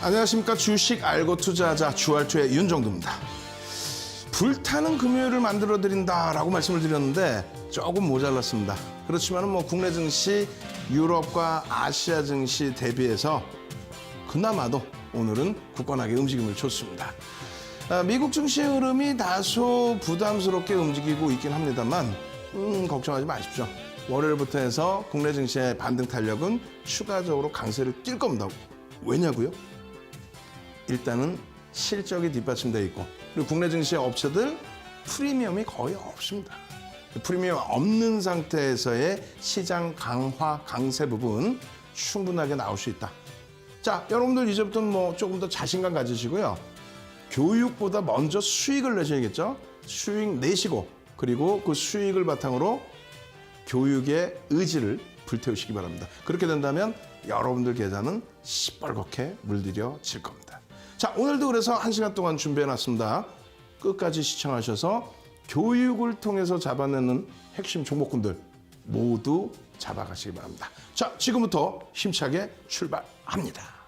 안녕하십니까. 주식 알고 투자하자 주알투의 윤정두입니다. 불타는 금요일을 만들어드린다라고 말씀을 드렸는데 조금 모자랐습니다. 그렇지만 국내 증시, 유럽과 아시아 증시 대비해서 그나마도 오늘은 굳건하게 움직임을 줬습니다. 미국 증시의 흐름이 다소 부담스럽게 움직이고 있긴 합니다만 걱정하지 마십시오. 월요일부터 해서 국내 증시의 반등 탄력은 추가적으로 강세를 띨 겁니다. 왜냐고요? 일단은 실적이 뒷받침되어 있고, 그리고 국내 증시의 업체들 프리미엄이 거의 없습니다. 프리미엄 없는 상태에서의 시장 강화, 강세 부분 충분하게 나올 수 있다. 자, 여러분들 이제부터는 조금 더 자신감 가지시고요. 교육보다 먼저 수익을 내셔야겠죠. 수익 내시고, 그리고 그 수익을 바탕으로 교육의 의지를 불태우시기 바랍니다. 그렇게 된다면 여러분들 계좌는 시뻘겋게 물들여질 겁니다. 자, 오늘도 그래서 1시간 동안 준비해놨습니다. 끝까지 시청하셔서 교육을 통해서 잡아내는 핵심 종목군들 모두 잡아가시기 바랍니다. 자, 지금부터 힘차게 출발합니다.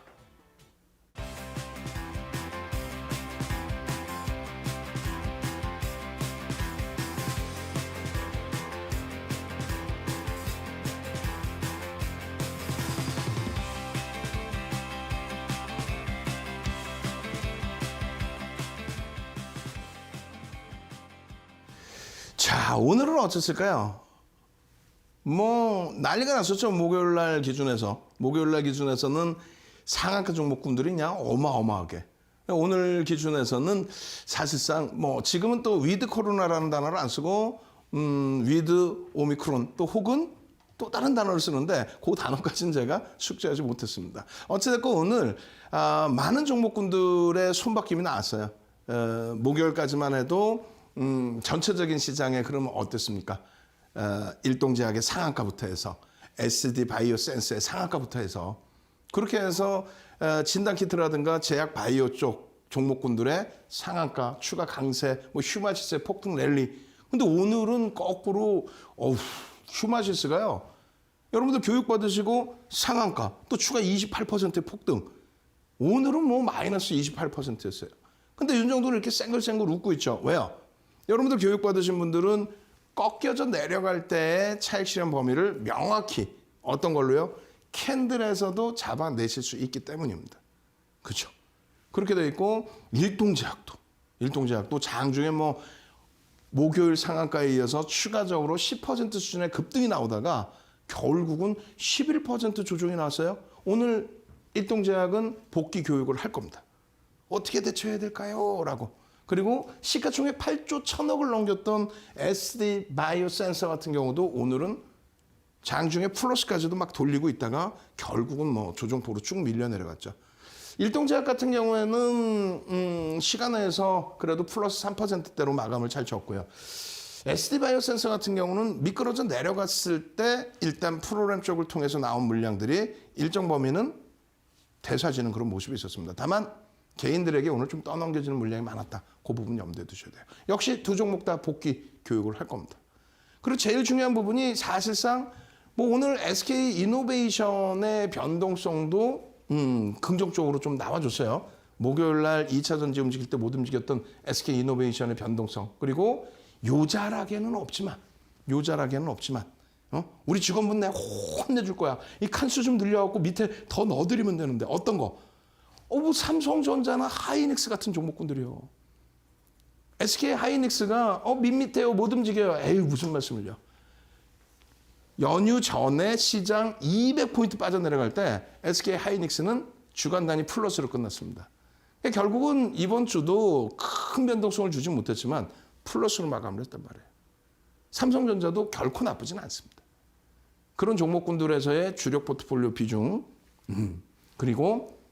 자, 오늘은 어땠을까요? 난리가 났었죠. 목요일 날 기준에서는 상한가 종목군들이 그냥 어마어마하게. 오늘 기준에서는 사실상 지금은 또 위드 코로나라는 단어를 안 쓰고 위드 오미크론 또 혹은 또 다른 단어를 쓰는데 그 단어까지는 제가 숙지하지 못했습니다. 어찌됐건 오늘 많은 종목군들의 손바뀜이 나왔어요. 목요일까지만 해도 전체적인 시장의 흐름은 어땠습니까? 일동제약의 상한가부터 해서 SD 바이오센스의 상한가부터 해서 그렇게 해서 진단키트라든가 제약 바이오 쪽 종목군들의 상한가, 추가 강세, 휴마시스의 폭등 랠리. 근데 오늘은 거꾸로 휴마시스가요. 여러분들 교육 받으시고 상한가, 또 추가 28%의 폭등. 오늘은 마이너스 28%였어요. 근데 윤정도는 이렇게 쌩글쌩글 웃고 있죠. 왜요? 여러분들 교육받으신 분들은 꺾여져 내려갈 때의 차익 실현 범위를 명확히 어떤 걸로요? 캔들에서도 잡아내실 수 있기 때문입니다. 그렇죠? 그렇게 돼 있고 일동제약도 장중에 목요일 상한가에 이어서 추가적으로 10% 수준의 급등이 나오다가 결국은 11% 조정이 나왔어요. 오늘 일동제약은 복귀 교육을 할 겁니다. 어떻게 대처해야 될까요? 라고. 그리고 시가총액 8조 1,000억을 넘겼던 SD 바이오센서 같은 경우도 오늘은 장중에 플러스까지도 막 돌리고 있다가 결국은 조정포로 쭉 밀려 내려갔죠. 일동제약 같은 경우에는 시간에서 그래도 플러스 3%대로 마감을 잘 쳤고요. SD 바이오센서 같은 경우는 미끄러져 내려갔을 때 일단 프로그램 쪽을 통해서 나온 물량들이 일정 범위는 되살지는 그런 모습이 있었습니다. 다만 개인들에게 오늘 좀 떠넘겨지는 물량이 많았다. 그 부분 염두에 두셔야 돼요. 역시 두 종목 다 복귀 교육을 할 겁니다. 그리고 제일 중요한 부분이 사실상 오늘 SK 이노베이션의 변동성도 긍정적으로 좀 나와줬어요. 목요일 날 2차 전지 움직일 때 못 움직였던 SK 이노베이션의 변동성. 그리고 요자락에는 없지만 우리 직원분 내가 혼내줄 거야. 이 칸수 좀 늘려갖고 밑에 더 넣어드리면 되는데 어떤 거? 삼성전자나 하이닉스 같은 종목군들이요. SK 하이닉스가 밋밋해요. 못 움직여요. 에이, 무슨 말씀을요. 연휴 전에 시장 200포인트 빠져내려갈 때 SK 하이닉스는 주간 단위 플러스로 끝났습니다. 결국은 이번 주도 큰 변동성을 주지 못했지만 플러스로 마감을 했단 말이에요. 삼성전자도 결코 나쁘진 않습니다. 그런 종목군들에서의 주력 포트폴리오 비중 그리고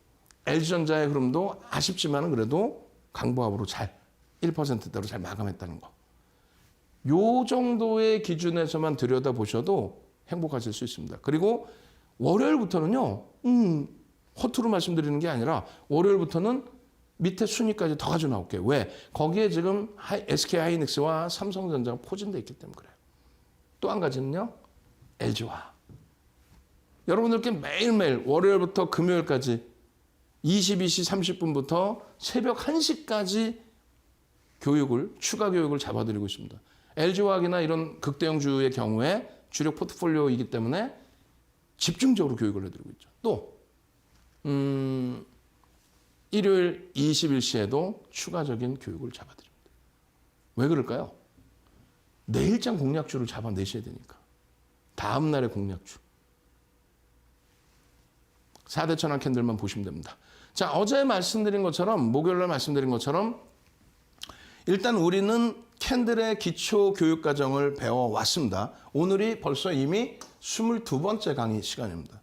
LG전자의 흐름도 아쉽지만 그래도 강보합으로 잘 1%대로 잘 마감했다는 거. 요 정도의 기준에서만 들여다보셔도 행복하실 수 있습니다. 그리고 월요일부터는요. 허투루 말씀드리는 게 아니라 월요일부터는 밑에 순위까지 더 가져 나올게요. 왜? 거기에 지금 SK 하이닉스와 삼성전자가 포진되어 있기 때문에 그래요. 또 한 가지는요. LG화. 여러분들께 매일매일 월요일부터 금요일까지 22시 30분부터 새벽 1시까지 추가 교육을 잡아드리고 있습니다. LG화학이나 이런 극대형주의 경우에 주력 포트폴리오이기 때문에 집중적으로 교육을 해드리고 있죠. 또 일요일 21시에도 추가적인 교육을 잡아드립니다. 왜 그럴까요? 내일장 공략주를 잡아내셔야 되니까. 다음 날의 공략주. 4대 천왕 캔들만 보시면 됩니다. 자, 어제 말씀드린 것처럼, 목요일날 말씀드린 것처럼 일단 우리는 캔들의 기초 교육 과정을 배워왔습니다. 오늘이 벌써 이미 22번째 강의 시간입니다.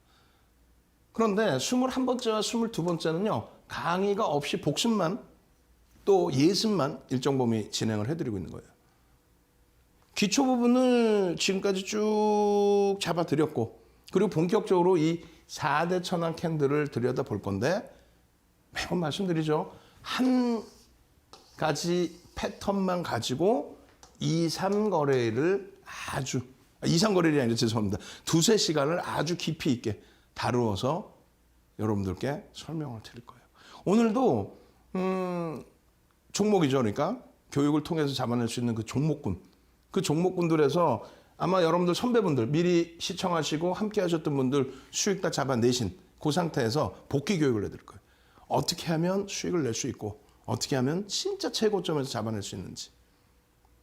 그런데 21번째와 22번째는요. 강의가 없이 복습만 또 예습만 일정 범위 진행을 해드리고 있는 거예요. 기초 부분을 지금까지 쭉 잡아드렸고 그리고 본격적으로 이 4대 천왕 캔들을 들여다볼 건데 매번 말씀드리죠. 한 가지 패턴만 가지고 2, 3거래를 아주 2, 3거래일이 아니라 죄송합니다. 두세 시간을 아주 깊이 있게 다루어서 여러분들께 설명을 드릴 거예요. 오늘도 종목이죠. 그러니까 교육을 통해서 잡아낼 수 있는 그 종목군. 그 종목군들에서 아마 여러분들 선배분들 미리 시청하시고 함께 하셨던 분들 수익 다 잡아내신 그 상태에서 복귀 교육을 해드릴 거예요. 어떻게 하면 수익을 낼 수 있고 어떻게 하면 진짜 최고점에서 잡아낼 수 있는지.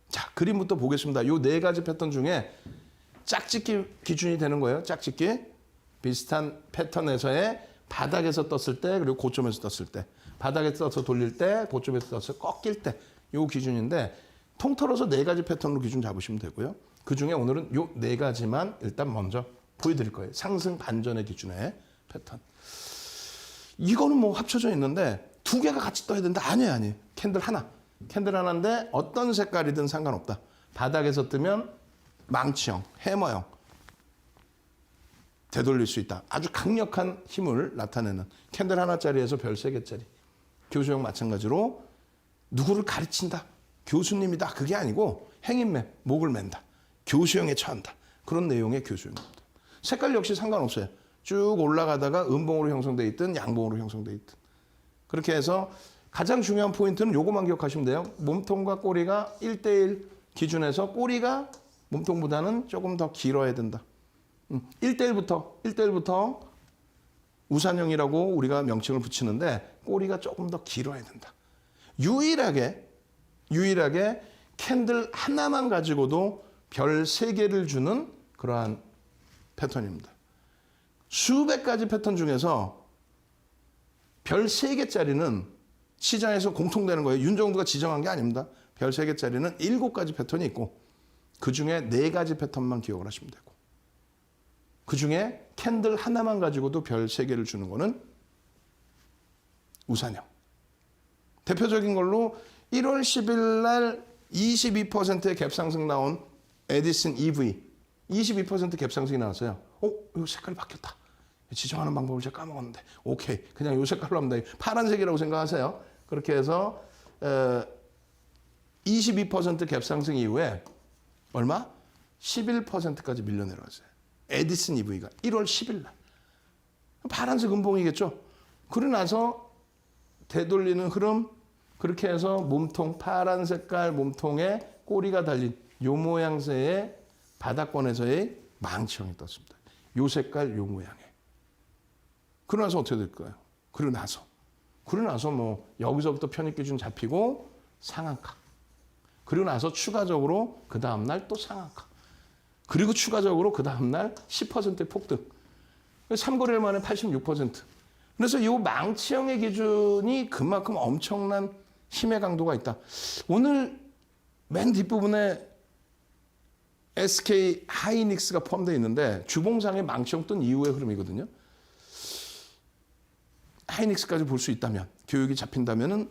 자, 그림부터 보겠습니다. 이 네 가지 패턴 중에 짝짓기 기준이 되는 거예요. 짝짓기. 비슷한 패턴에서의 바닥에서 떴을 때 그리고 고점에서 떴을 때. 바닥에서 떠서 돌릴 때 고점에서 떠서 꺾일 때. 이 기준인데 통틀어서 네 가지 패턴으로 기준 잡으시면 되고요. 그중에 오늘은 이 네 가지만 일단 먼저 보여드릴 거예요. 상승 반전의 기준의 패턴. 이거는 뭐 합쳐져 있는데 두 개가 같이 떠야 된다? 아니에요. 캔들 하나. 캔들 하나인데 어떤 색깔이든 상관없다. 바닥에서 뜨면 망치형, 해머형 되돌릴 수 있다. 아주 강력한 힘을 나타내는 캔들 하나짜리에서 별 3개짜리. 교수형 마찬가지로 누구를 가르친다. 교수님이다. 그게 아니고 행인매, 목을 맨다. 교수형에 처한다. 그런 내용의 교수형입니다. 색깔 역시 상관없어요. 쭉 올라가다가 음봉으로 형성돼 있든 양봉으로 형성돼 있든. 그렇게 해서 가장 중요한 포인트는 요거만 기억하시면 돼요. 몸통과 꼬리가 1대1 기준에서 꼬리가 몸통보다는 조금 더 길어야 된다. 1대1부터 우산형이라고 우리가 명칭을 붙이는데 꼬리가 조금 더 길어야 된다. 유일하게 캔들 하나만 가지고도 별 3개를 주는 그러한 패턴입니다. 수백 가지 패턴 중에서 별 3개짜리는 시장에서 공통되는 거예요. 윤정두가 지정한 게 아닙니다. 별 3개짜리는 7가지 패턴이 있고 그중에 4가지 패턴만 기억을 하시면 되고 그중에 캔들 하나만 가지고도 별 3개를 주는 거는 우산형. 대표적인 걸로 1월 10일 날 22%의 갭상승 나온 에디슨 EV 22% 갭상승이 나왔어요. 이 색깔이 바뀌었다. 지정하는 방법을 제가 까먹었는데 오케이 그냥 이 색깔로 합니다. 파란색이라고 생각하세요. 그렇게 해서 22% 갭상승 이후에 얼마? 11%까지 밀려 내려왔어요. 에디슨 EV가 1월 10일 날. 파란색 음봉이겠죠. 그러고 나서 되돌리는 흐름 그렇게 해서 몸통 파란 색깔 몸통에 꼬리가 달린 요 모양새의 바닥권에서의 망치형이 떴습니다. 요 색깔 요 모양에. 그러고 나서 어떻게 될까요? 그러고 나서 뭐 여기서부터 편입기준 잡히고 상한가. 그리고 나서 추가적으로 그 다음날 또 상한가. 그리고 추가적으로 그 다음날 10%의 폭등. 3거래일 만에 86%. 그래서 이 망치형의 기준이 그만큼 엄청난 힘의 강도가 있다. 오늘 맨 뒷부분에 SK 하이닉스가 포함되어 있는데 주봉상에 망치형 뜬 이후의 흐름이거든요. 하이닉스까지 볼 수 있다면 교육이 잡힌다면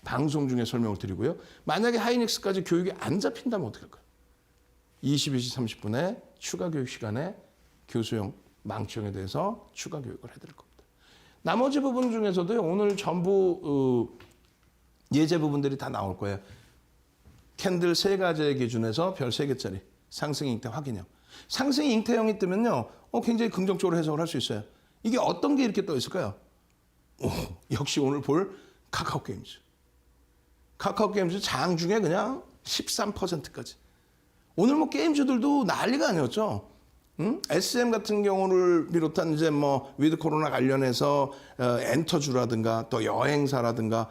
방송 중에 설명을 드리고요. 만약에 하이닉스까지 교육이 안 잡힌다면 어떻게 할까요? 22시 30분에 추가 교육 시간에 교수형 망치형에 대해서 추가 교육을 해드릴 겁니다. 나머지 부분 중에서도요. 오늘 전부 예제 부분들이 다 나올 거예요. 캔들 3가지의 기준에서 별 3개짜리 상승 잉태 확인형. 상승 잉태형이 뜨면요. 굉장히 긍정적으로 해석을 할 수 있어요. 이게 어떤 게 이렇게 떠 있을까요? 역시 오늘 볼 카카오 게임즈. 카카오 게임즈 장 중에 그냥 13%까지. 오늘 뭐 게임주들도 난리가 아니었죠. SM 같은 경우를 비롯한 이제 뭐 위드 코로나 관련해서 엔터주라든가 또 여행사라든가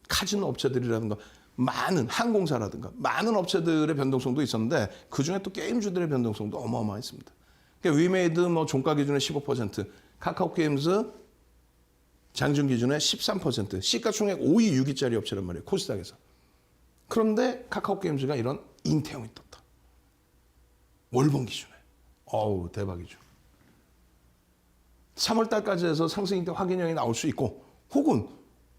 카지노 업체들이라든가 많은 항공사라든가 많은 업체들의 변동성도 있었는데 그중에 또 게임주들의 변동성도 어마어마했습니다. 그러니까 위메이드 뭐 종가 기준에 15%, 카카오 게임즈 장중 기준에 13%, 시가총액 5위, 6위짜리 업체란 말이에요. 코스닥에서. 그런데 카카오 게임즈가 이런 잉태형이 떴다. 월봉 기준에. 어우, 대박이죠. 3월 달까지 해서 상승인데 확인형이 나올 수 있고 혹은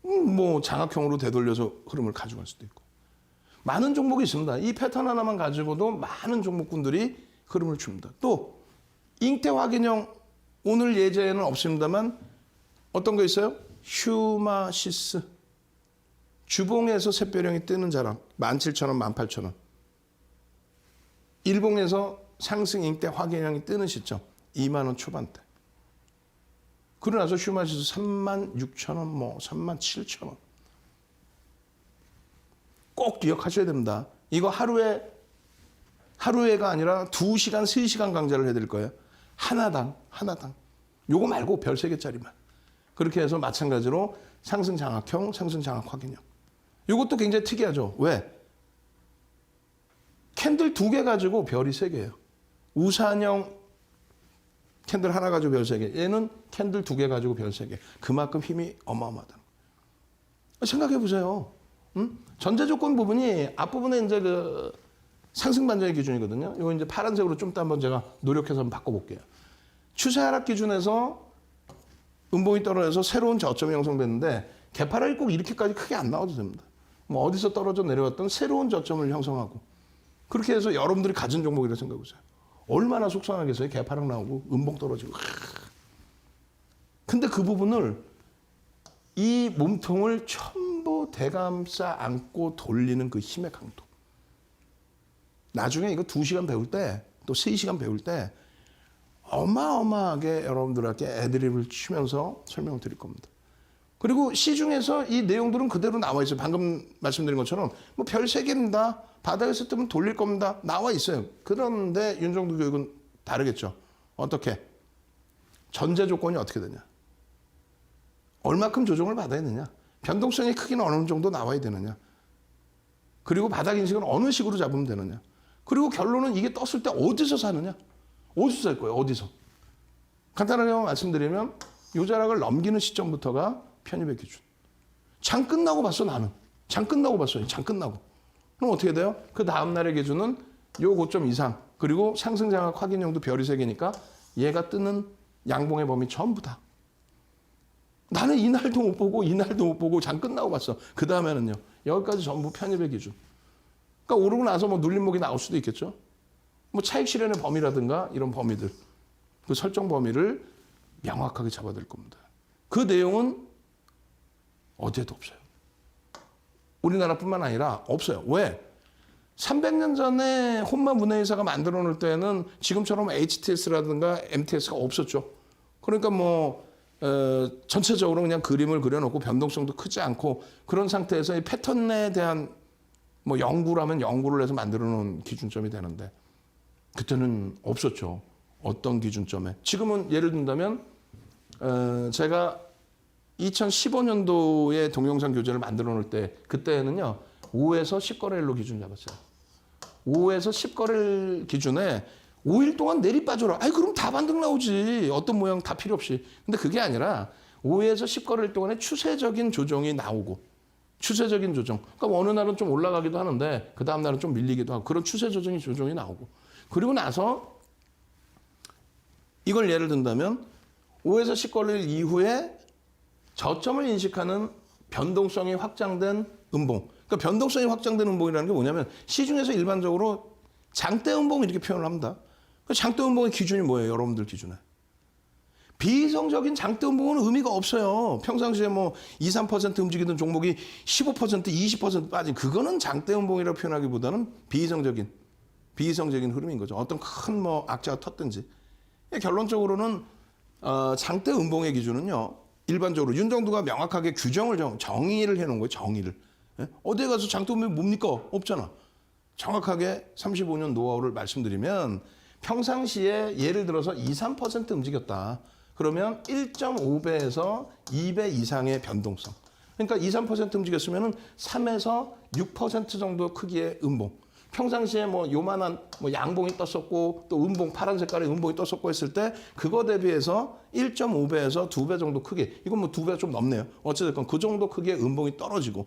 뭐 장악형으로 되돌려서 흐름을 가져갈 수도 있고. 많은 종목이 있습니다. 이 패턴 하나만 가지고도 많은 종목군들이 흐름을 줍니다. 또 잉태 확인형 오늘 예제에는 없습니다만 어떤 거 있어요? 휴마시스. 주봉에서 샛별형이 뜨는 자랑 17,000원, 18,000원. 일봉에서 상승 잉태 확인형이 뜨는 시점 2만 원 초반대. 그러고 나서 휴마시스 36,000원, 뭐 37,000원. 꼭 기억하셔야 됩니다. 이거 하루에가 아니라 2시간, 3시간 강좌를 해드릴 거예요. 하나당. 요거 말고 별 3개짜리만. 그렇게 해서 마찬가지로 상승 장악형, 상승 장악 확인형. 요것도 굉장히 특이하죠. 왜? 캔들 2개 가지고 별이 3개예요. 우산형 캔들 하나 가지고 별 3개. 얘는 캔들 2개 가지고 별 3개. 그만큼 힘이 어마어마하다. 생각해 보세요. 전제 조건 부분이 앞부분에 이제 그 상승 반전의 기준이거든요. 이거 이제 파란색으로 좀 더 한번 제가 노력해서 한번 바꿔볼게요. 추세 하락 기준에서 음봉이 떨어져서 새로운 저점이 형성됐는데 개파락이 꼭 이렇게까지 크게 안 나와도 됩니다. 뭐 어디서 떨어져 내려왔던 새로운 저점을 형성하고 그렇게 해서 여러분들이 가진 종목이라고 생각해 보세요. 얼마나 속상하겠어요. 개파락 나오고 음봉 떨어지고. 근데 그 부분을 이 몸통을 전부 대감싸 안고 돌리는 그 힘의 강도. 나중에 이거 2시간 배울 때 또 3시간 배울 때 어마어마하게 여러분들에게 애드립을 치면서 설명을 드릴 겁니다. 그리고 시중에서 이 내용들은 그대로 나와 있어요. 방금 말씀드린 것처럼 뭐 별 3개입니다. 바닥에서 뜨면 돌릴 겁니다. 나와 있어요. 그런데 윤정도 교육은 다르겠죠. 어떻게? 전제 조건이 어떻게 되냐? 얼마큼 조정을 받아야 되냐? 변동성의 크기는 어느 정도 나와야 되느냐? 그리고 바닥 인식은 어느 식으로 잡으면 되느냐? 그리고 결론은 이게 떴을 때 어디서 사느냐? 어디서 살 거예요? 어디서? 간단하게 말씀드리면 요 자락을 넘기는 시점부터가 편입의 기준. 장 끝나고 봤어 나는. 장 끝나고 봤어요. 장 끝나고. 그럼 어떻게 돼요? 그 다음 날의 기준은 요 고점 이상 그리고 상승 장악 확인형도 별이 3개니까 얘가 뜨는 양봉의 범위 전부 다. 나는 이날도 못 보고 이날도 못 보고 장 끝나고 봤어. 그 다음에는요. 여기까지 전부 편입의 기준. 그러니까 오르고 나서 뭐 눌림목이 나올 수도 있겠죠. 뭐 차익 실현의 범위라든가 이런 범위들. 그 설정 범위를 명확하게 잡아야 될 겁니다. 그 내용은 어디에도 없어요. 우리나라뿐만 아니라 없어요. 왜? 300년 전에 혼마 문해회사가 만들어 놓을 때는 지금처럼 HTS라든가 MTS가 없었죠. 그러니까 뭐 전체적으로 그냥 그림을 그려놓고 변동성도 크지 않고 그런 상태에서 이 패턴에 대한 뭐 연구라면 연구를 해서 만들어 놓은 기준점이 되는데 그때는 없었죠. 어떤 기준점에. 지금은 예를 든다면 제가 2015년도에 동영상 교재를 만들어 놓을 때 그때는요. 5에서 10거래일로 기준 잡았어요. 5에서 10거래일 기준에 5일 동안 내리 빠져라. 아이 그럼 다 반등 나오지. 어떤 모양 다 필요 없이. 근데 그게 아니라 5에서 10거래일 동안에 추세적인 조정이 나오고 추세적인 조정. 그러니까 어느 날은 좀 올라가기도 하는데 그 다음 날은 좀 밀리기도 하고 그런 추세 조정이 나오고 그리고 나서 이걸 예를 든다면 5에서 10거래일 이후에 저점을 인식하는 변동성이 확장된 음봉. 그러니까 변동성이 확장된 음봉이라는 게 뭐냐면 시중에서 일반적으로 장대 음봉 이렇게 표현을 합니다. 장대 음봉의 기준이 뭐예요? 여러분들 기준에. 비이성적인 장대 음봉은 의미가 없어요. 평상시에 뭐 2, 3% 움직이던 종목이 15%, 20% 빠진 그거는 장대 음봉이라고 표현하기보다는 비이성적인 흐름인 거죠. 어떤 큰 뭐 악재가 텄든지. 결론적으로는 장대 음봉의 기준은요. 일반적으로 윤정두가 명확하게 규정을 정의를 해놓은 거예요. 정의를. 예? 어디에 가서 장터보면 뭡니까? 없잖아. 정확하게 35년 노하우를 말씀드리면 평상시에 예를 들어서 2, 3% 움직였다. 그러면 1.5배에서 2배 이상의 변동성. 그러니까 2, 3% 움직였으면 3에서 6% 정도 크기의 음봉. 평상시에 뭐 요만한 뭐 양봉이 떴었고 또 음봉 파란 색깔의 음봉이 떴었고 했을 때 그거 대비해서 1.5배에서 2배 정도 크게, 이건 뭐 2배가 좀 넘네요. 어찌됐건 그 정도 크기의 음봉이 떨어지고,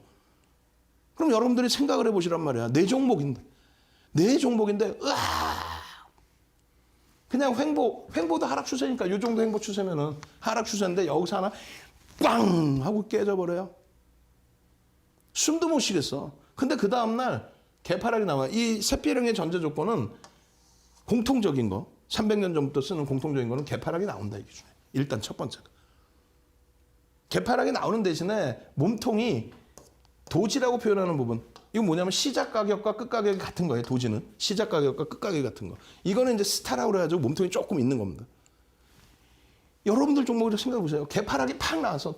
그럼 여러분들이 생각을 해보시란 말이야. 내 종목인데 그냥 횡보도 하락 추세니까 이 정도 횡보 추세면은 하락 추세인데 여기서 하나 꽝 하고 깨져버려요. 숨도 못 쉬겠어. 근데 그 다음날 개파락이 나와. 이 샛비령의 전제 조건은 공통적인 거, 300년 전부터 쓰는 공통적인 거는 개파락이 나온다, 이 기준에. 일단 첫 번째가. 개파락이 나오는 대신에 몸통이 도지라고 표현하는 부분. 이건 뭐냐면 시작 가격과 끝 가격이 같은 거예요. 도지는 시작 가격과 끝 가격이 같은 거. 이거는 이제 스타라고 그래가지고 몸통이 조금 있는 겁니다. 여러분들 종목으로 생각해 보세요. 개파락이 팍 나와서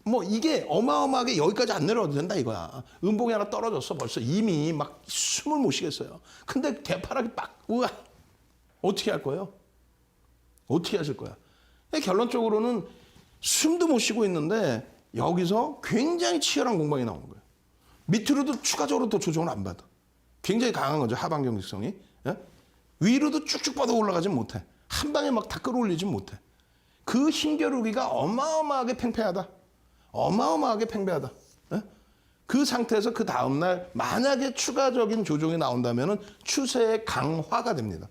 뭐 이게 어마어마하게 여기까지 안 내려와도 된다 이거야. 음봉이 하나 떨어졌어. 벌써 이미 막 숨을 못 쉬겠어요. 근데 개파락이 빡, 우와, 어떻게 할 거예요? 어떻게 하실 거야? 결론적으로는 숨도 못 쉬고 있는데 여기서 굉장히 치열한 공방이 나오는 거예요. 밑으로도 추가적으로 더 조정을 안 받아. 굉장히 강한 거죠, 하방 경직성이. 예? 위로도 쭉쭉 뻗어 올라가진 못해. 한 방에 막 다 끌어올리진 못해. 그 힘겨루기가 어마어마하게 팽팽하다. 어마어마하게 팽팽하다. 예? 그 상태에서 그 다음날 만약에 추가적인 조정이 나온다면 추세의 강화가 됩니다.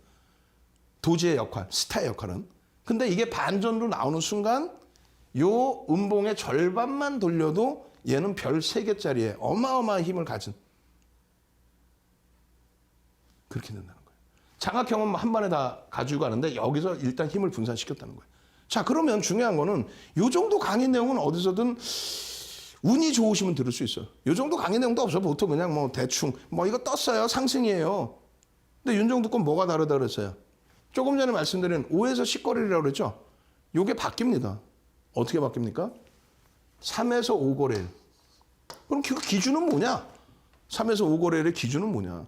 도지의 역할, 스타의 역할은. 근데 이게 반전으로 나오는 순간 요 음봉의 절반만 돌려도 얘는 별 3개짜리의 어마어마한 힘을 가진, 그렇게 된다는 거예요. 장학형은 한 번에 다 가지고 가는데 여기서 일단 힘을 분산시켰다는 거예요. 자, 그러면 중요한 거는 요 정도 강의 내용은 어디서든 운이 좋으시면 들을 수 있어요. 요 정도 강의 내용도 없어. 보통 그냥 뭐 대충 뭐 이거 떴어요, 상승이에요. 근데 윤정두 건 뭐가 다르다 그랬어요? 조금 전에 말씀드린 5에서 10거래라고 그랬죠? 요게 바뀝니다. 어떻게 바뀝니까? 3에서 5거래일. 그럼 그 기준은 뭐냐? 3에서 5거래일의 기준은 뭐냐?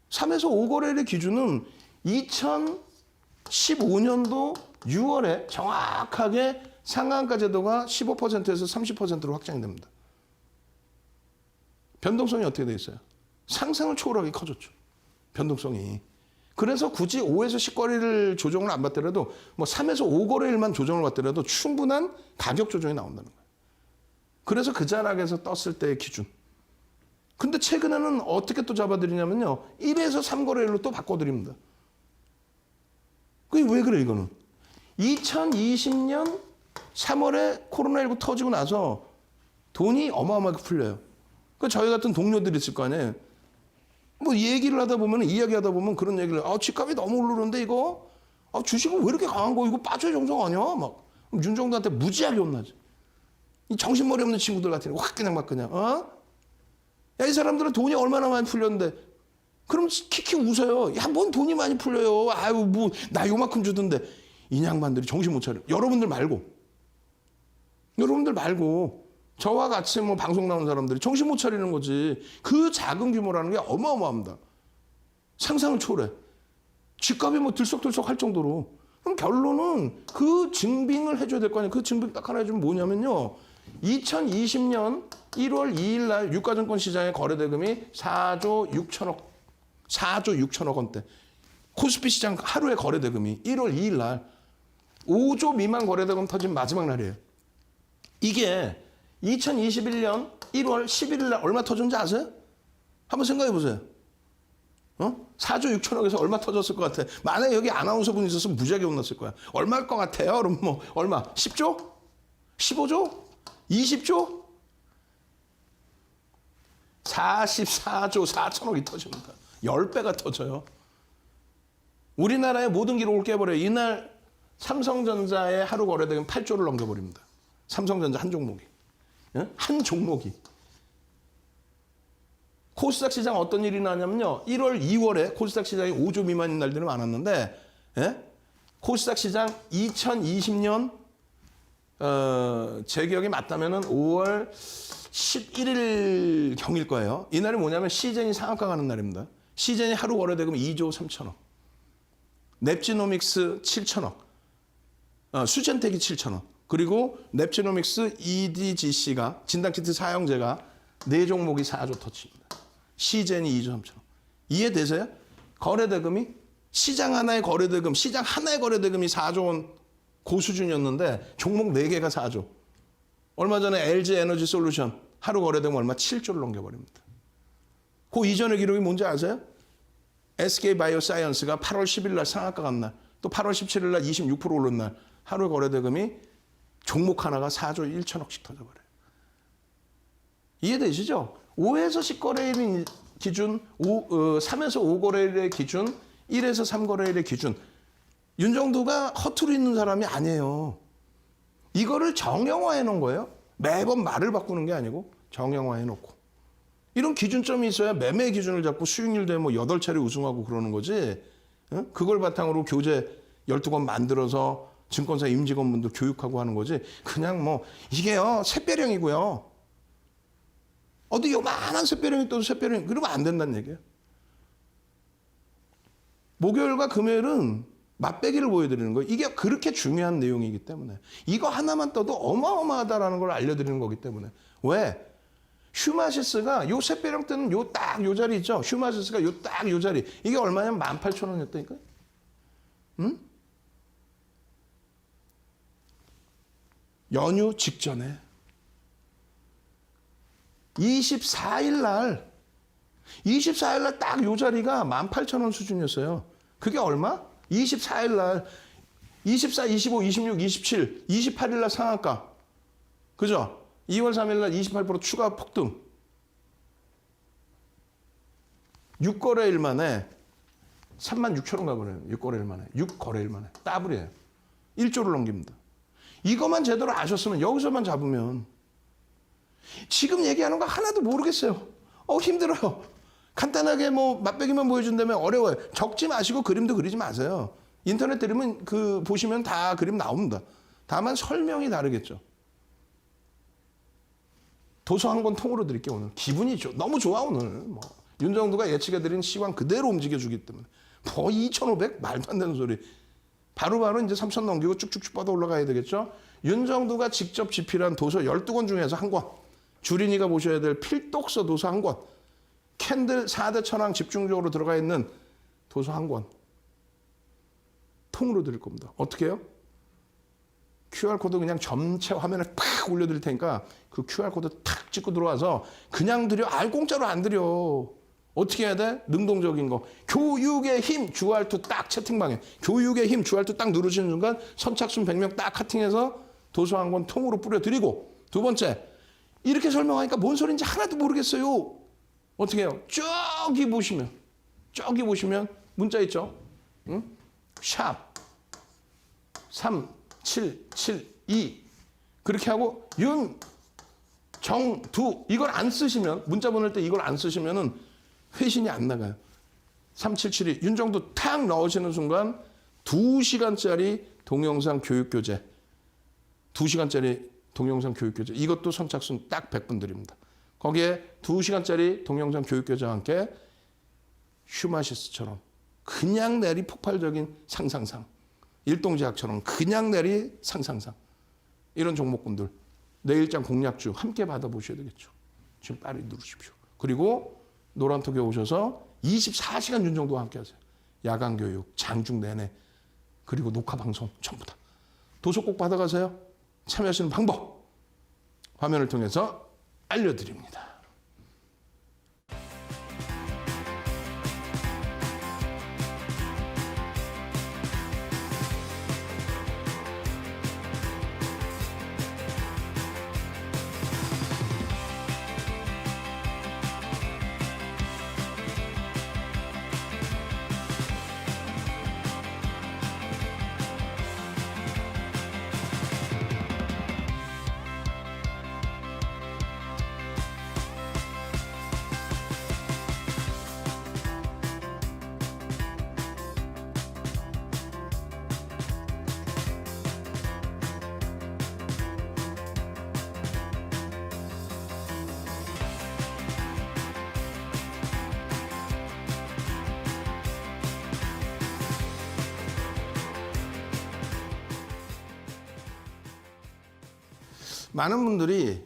3에서 5거래일의 기준은 2015년도 6월에 정확하게 상한가 제도가 15%에서 30%로 확장이 됩니다. 변동성이 어떻게 돼 있어요? 상승을 초월하게 커졌죠. 변동성이. 그래서 굳이 5에서 10거래일 조정을 안 받더라도 뭐 3에서 5거래일만 조정을 받더라도 충분한 가격 조정이 나온다는 거예요. 그래서 그 자락에서 떴을 때의 기준. 근데 최근에는 어떻게 또 잡아드리냐면요. 1에서 3거래일로 또 바꿔드립니다. 그게 왜 그래 이거는? 2020년 3월에 코로나19 터지고 나서 돈이 어마어마하게 풀려요. 그 저희 같은 동료들이 있을 거 아니에요. 뭐 얘기를 하다 보면, 이야기하다 보면 그런 얘기를, 집값이 너무 오르는데 이거, 주식은 왜 이렇게 강한 거? 이거 빠져야 정상 아니야? 막 윤정두한테 무지하게 혼나지. 이 정신머리 없는 친구들 같은 확 그냥 막 그냥, 야, 이 사람들은 돈이 얼마나 많이 풀렸는데, 그럼 키키 웃어요. 야, 뭔 돈이 많이 풀려요? 아유, 뭐 나 요만큼 주던데. 이 양반들이 정신 못 차려. 여러분들 말고. 저와 같이 뭐 방송 나오는 사람들이 정신 못 차리는 거지. 그 작은 규모라는 게 어마어마합니다. 상상을 초월해. 집값이 뭐 들썩들썩 할 정도로. 그럼 결론은 그 증빙을 해줘야 될 거 아니에요. 그 증빙 딱 하나 해주면 뭐냐면요. 2020년 1월 2일 날 유가증권 시장의 거래대금이 4조 6천억 원대. 코스피 시장 하루의 거래대금이 1월 2일 날 5조 미만 거래대금 터진 마지막 날이에요. 이게 2021년 1월 11일 날 얼마 터졌는지 아세요? 한번 생각해 보세요. 4조 6천억에서 얼마 터졌을 것 같아? 만약에 여기 아나운서분 있었으면 무지하게 혼났을 거야. 얼마일 것 같아요? 그럼 뭐 얼마? 10조? 15조? 20조? 44조 4천억이 터집니다. 10배가 터져요. 우리나라의 모든 기록을 깨버려요. 이날 삼성전자의 하루 거래대금 8조를 넘겨버립니다. 삼성전자 한 종목이. 한 종목이. 코스닥 시장 어떤 일이 나냐면요. 1월, 2월에 코스닥 시장이 5조 미만인 날들이 많았는데, 코스닥 시장 2020년 제 기억이 맞다면은 5월 11일 경일 거예요. 이날이 뭐냐면 시젠이 상한가 가는 날입니다. 시젠이 하루 거래대금 2조 3천억. 넵지노믹스 7천억. 수젠텍이 7천억. 그리고 넵지노믹스 EDGC가 진단키트 사용제가 4종목이 4조 터치입니다. 시젠이 2조 3천억. 이해되세요? 거래대금이 시장 하나의 거래대금이 4조 원 고수준이었는데 종목 4개가 4조. 얼마 전에 LG 에너지 솔루션 하루 거래대금 얼마? 7조를 넘겨버립니다. 그 이전의 기록이 뭔지 아세요? SK 바이오사이언스가 8월 10일 날 상한가 간 날, 또 8월 17일 날 26% 오른 날 하루 거래대금이 종목 하나가 4조 1천억씩 터져버려요. 이해되시죠? 5에서 10거래일의 기준, 3에서 5거래일의 기준, 1에서 3거래일의 기준. 윤정두가 허투루 있는 사람이 아니에요. 이거를 정형화해 놓은 거예요. 매번 말을 바꾸는 게 아니고 정형화해 놓고. 이런 기준점이 있어야 매매 기준을 잡고 수익률도 뭐 8차례 우승하고 그러는 거지. 그걸 바탕으로 교재 12권 만들어서 증권사 임직원분들 교육하고 하는 거지. 그냥 뭐 이게요. 샛별형이고요. 어디 요만한 샛별형이 또 샛별형이 그러면 안 된다는 얘기예요. 목요일과 금요일은 맛배기를 보여드리는 거예요. 이게 그렇게 중요한 내용이기 때문에. 이거 하나만 떠도 어마어마하다라는 걸 알려드리는 거기 때문에. 왜? 휴마시스가 요 샛별형 때는 요 딱 요 자리 있죠? 휴마시스가 요 딱 요 자리. 이게 얼마냐면 18,000원이었다니까요. 응? 연휴 직전에 24일 날 딱 요 자리가 18,000원 수준이었어요. 그게 얼마? 24일 날 24, 25, 26, 27, 28일 날 상한가. 그죠? 2월 3일 날 28% 추가 폭등. 6거래일 만에 36,000원 가버려요. 6거래일 만에. 6거래일 만에. 더블이에요. 1조를 넘깁니다. 이것만 제대로 아셨으면 여기서만 잡으면 지금 얘기하는 거 하나도 모르겠어요. 힘들어요. 간단하게 뭐 맛배기만 보여준다면 어려워요. 적지 마시고 그림도 그리지 마세요. 인터넷 들으면 보시면 다 그림 나옵니다. 다만 설명이 다르겠죠. 도서 한 권 통으로 드릴게요, 오늘. 기분이 너무 좋아, 오늘. 뭐 윤정두가 예측해드린 시황 그대로 움직여주기 때문에. 뭐 2,500? 말도 안 되는 소리. 바로바로 이제 3,000 넘기고 쭉쭉쭉 뻗어 올라가야 되겠죠. 윤정두가 직접 집필한 도서 12권 중에서 한 권. 주린이가 보셔야 될 필독서 도서 한 권. 캔들 4대 천왕 집중적으로 들어가 있는 도서 한 권. 통으로 드릴 겁니다. 어떻게 해요? QR코드 그냥 전체 화면에 팍 올려드릴 테니까 그 QR코드 탁 찍고 들어와서 그냥 드려. 공짜로 안 드려. 어떻게 해야 돼? 능동적인 거. 교육의 힘 주알투 딱 채팅방에. 교육의 힘 주알투 딱 누르시는 순간 선착순 100명 딱 카팅해서 도서 한 권 통으로 뿌려드리고. 두 번째, 이렇게 설명하니까 뭔 소리인지 하나도 모르겠어요. 어떻게 해요? 저기 보시면 문자 있죠? 응? 샵 3772 그렇게 하고 윤정두 이걸 안 쓰시면 문자 보낼 때 이걸 안 쓰시면은 회신이 안 나가요. 3772 윤정두 탁 넣으시는 순간 2시간짜리 동영상 교육교재 2시간짜리 동영상 교육교재 이것도 선착순 딱 100분 드립니다. 거기에 2시간짜리 동영상 교육교재와 함께 휴마시스처럼 그냥 내리 폭발적인 상상상 일동제약처럼 그냥 내리 상상상 이런 종목군들 내일장 공략주 함께 받아보셔야 되겠죠. 지금 빨리 누르십시오. 그리고 노란톡에 오셔서 24시간 윤정도와 함께 하세요. 야간 교육, 장중 내내 그리고 녹화 방송 전부 다. 도서 꼭 받아가세요. 참여하시는 방법 화면을 통해서 알려드립니다. 많은 분들이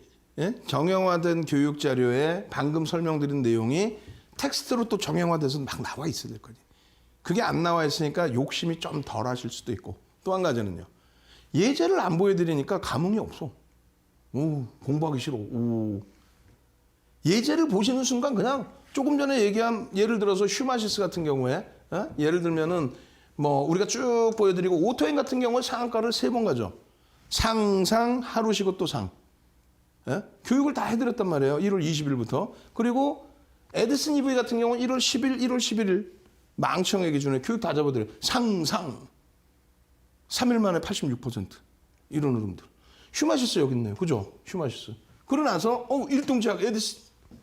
정형화된 교육 자료에 방금 설명드린 내용이 텍스트로 또 정형화돼서 막 나와 있어야 될 거지. 그게 안 나와 있으니까 욕심이 좀 덜 하실 수도 있고 또 한 가지는요. 예제를 안 보여드리니까 감흥이 없어. 오, 공부하기 싫어. 오. 예제를 보시는 순간 그냥 조금 전에 얘기한 예를 들어서 슈마시스 같은 경우에 예를 들면은 뭐 우리가 쭉 보여드리고 오토엔 같은 경우에 상한가를 3번 가죠. 상상 하루 쉬고 또 상. 교육을 다 해드렸단 말이에요. 1월 20일부터. 그리고 에디슨 EV 같은 경우는 1월 10일, 1월 11일 망청의 기준에 교육 다 잡아드려요. 상상. 3일 만에 86%. 이런 흐름들. 슈마시스 여기 있네요. 그죠? 슈마시스. 그러고 나서 일동제약 에디슨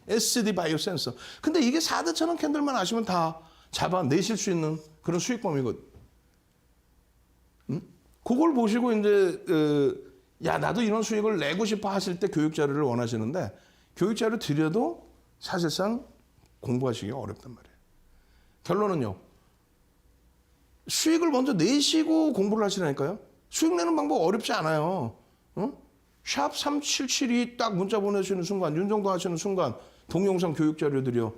SD 바이오 센서. 근데 이게 4대 천원 캔들만 아시면 다 잡아내실 수 있는 그런 수익 범위거든. 그걸 보시고 이제 야 나도 이런 수익을 내고 싶어 하실 때 교육 자료를 원하시는데 교육 자료 드려도 사실상 공부하시기가 어렵단 말이에요. 결론은요. 수익을 먼저 내시고 공부를 하시라니까요. 수익 내는 방법 어렵지 않아요. 샵 3772 딱 문자 보내시는 순간 윤정도 하시는 순간 동영상 교육 자료 드려.